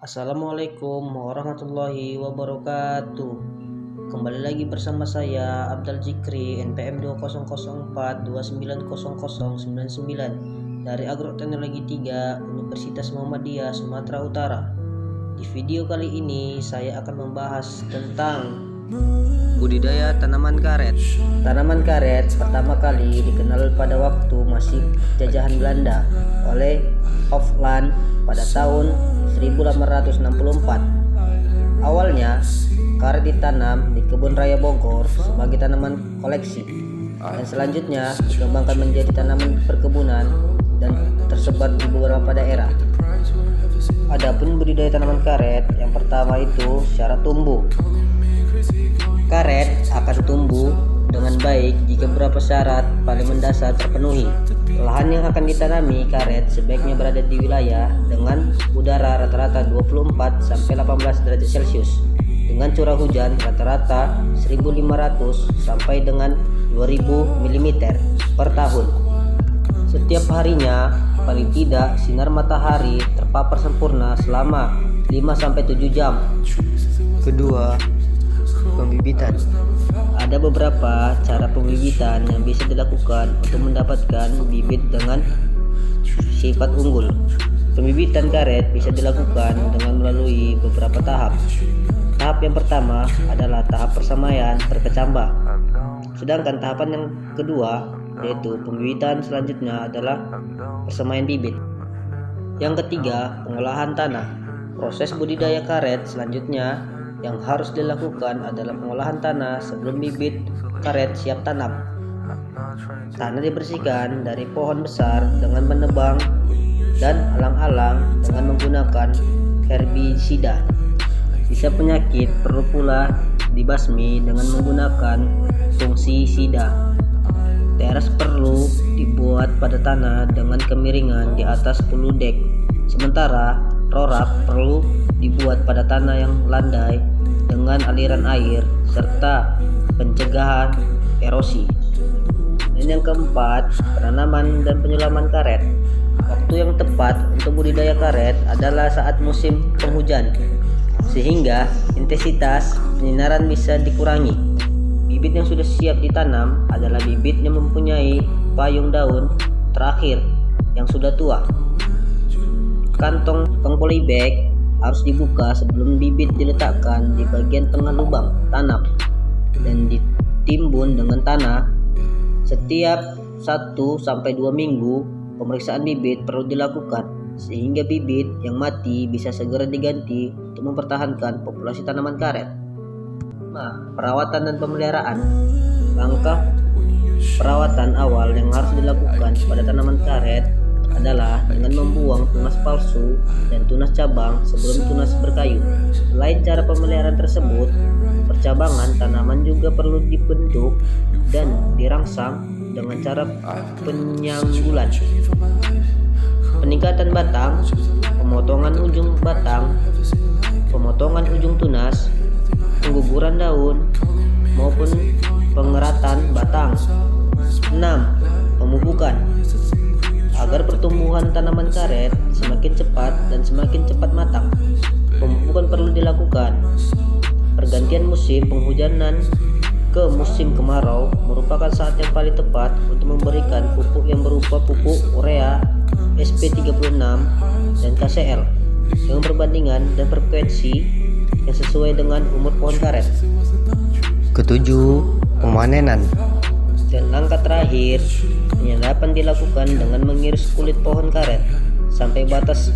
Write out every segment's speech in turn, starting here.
Assalamualaikum warahmatullahi wabarakatuh. Kembali lagi bersama saya Abdal Jikri, NPM 2004290099 dari Agroteknologi 3 Universitas Muhammadiyah Sumatera Utara. Di video kali ini saya akan membahas tentang budidaya tanaman karet. Tanaman karet pertama kali dikenal pada waktu masih jajahan Belanda oleh Hofland pada tahun 1864. Awalnya karet ditanam di kebun raya Bogor sebagai tanaman koleksi, dan selanjutnya dikembangkan menjadi tanaman perkebunan dan tersebar di beberapa daerah. Adapun budidaya tanaman karet, yang pertama itu syarat tumbuh. Karet akan tumbuh dengan baik jika beberapa syarat paling mendasar terpenuhi. Lahan yang akan ditanami karet sebaiknya berada di wilayah dengan udara rata-rata 24 sampai 18 derajat Celcius dengan curah hujan rata-rata 1.500 sampai dengan 2.000 mm per tahun. Setiap harinya paling tidak sinar matahari terpapar sempurna selama 5 sampai 7 jam. Kedua, pembibitan. Ada beberapa cara pembibitan yang bisa dilakukan untuk mendapatkan bibit dengan sifat unggul. Pembibitan karet bisa dilakukan dengan melalui beberapa tahap. Tahap yang pertama adalah tahap persamaian berkecambah. Sedangkan tahapan yang kedua, yaitu pembibitan selanjutnya, adalah persamaian bibit. Yang ketiga, pengolahan tanah. Proses budidaya karet selanjutnya yang harus dilakukan adalah pengolahan tanah sebelum bibit karet siap tanam. Tanah dibersihkan dari pohon besar dengan menebang dan alang-alang dengan menggunakan herbisida. Sisa penyakit perlu pula dibasmi dengan menggunakan fungisida. Teras perlu dibuat pada tanah dengan kemiringan di atas 10 dek. Sementara rorak perlu dibuat pada tanah yang landai dengan aliran air serta pencegahan erosi. Dan yang keempat, penanaman dan penyulaman karet. Waktu yang tepat untuk budidaya karet adalah saat musim penghujan, sehingga intensitas penyinaran bisa dikurangi. Bibit yang sudah siap ditanam adalah bibit yang mempunyai payung daun terakhir yang sudah tua. Kantong polybag harus dibuka sebelum bibit diletakkan di bagian tengah lubang tanam dan ditimbun dengan tanah. Setiap 1-2 minggu pemeriksaan bibit perlu dilakukan sehingga bibit yang mati bisa segera diganti untuk mempertahankan populasi tanaman karet. Perawatan dan pemeliharaan. Langkah perawatan awal yang harus dilakukan pada tanaman karet adalah dengan membuang tunas palsu dan tunas cabang sebelum tunas berkayu. Selain cara pemeliharaan tersebut, percabangan tanaman juga perlu dibentuk dan dirangsang dengan cara penyanggulan. Peningkatan batang, pemotongan ujung batang, pemotongan ujung tunas, pengguguran daun, maupun pengeratan batang. 6. Pemupukan. Agar pertumbuhan tanaman karet semakin cepat dan semakin cepat matang, pemupukan perlu dilakukan. Pergantian musim penghujanan ke musim kemarau merupakan saat yang paling tepat untuk memberikan pupuk yang berupa pupuk urea, SP36, dan KCl dengan perbandingan dan frekuensi yang sesuai dengan umur pohon karet. Ketujuh, pemanenan. Dan langkah terakhir, penyadapan dilakukan dengan mengiris kulit pohon karet sampai batas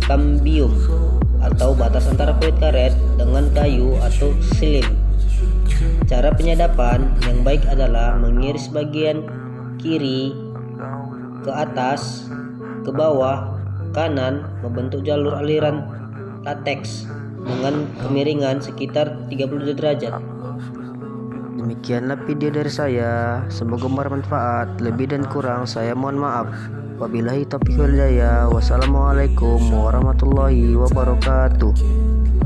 kambium atau batas antara kulit karet dengan kayu atau silim. Cara penyadapan yang baik adalah mengiris bagian kiri ke atas, ke bawah, kanan membentuk jalur aliran lateks dengan kemiringan sekitar 30 derajat. Demikianlah video dari saya, semoga bermanfaat. Lebih dan kurang saya mohon maaf. Wabillahi taufiq wal hidayah. Wassalamualaikum warahmatullahi wabarakatuh.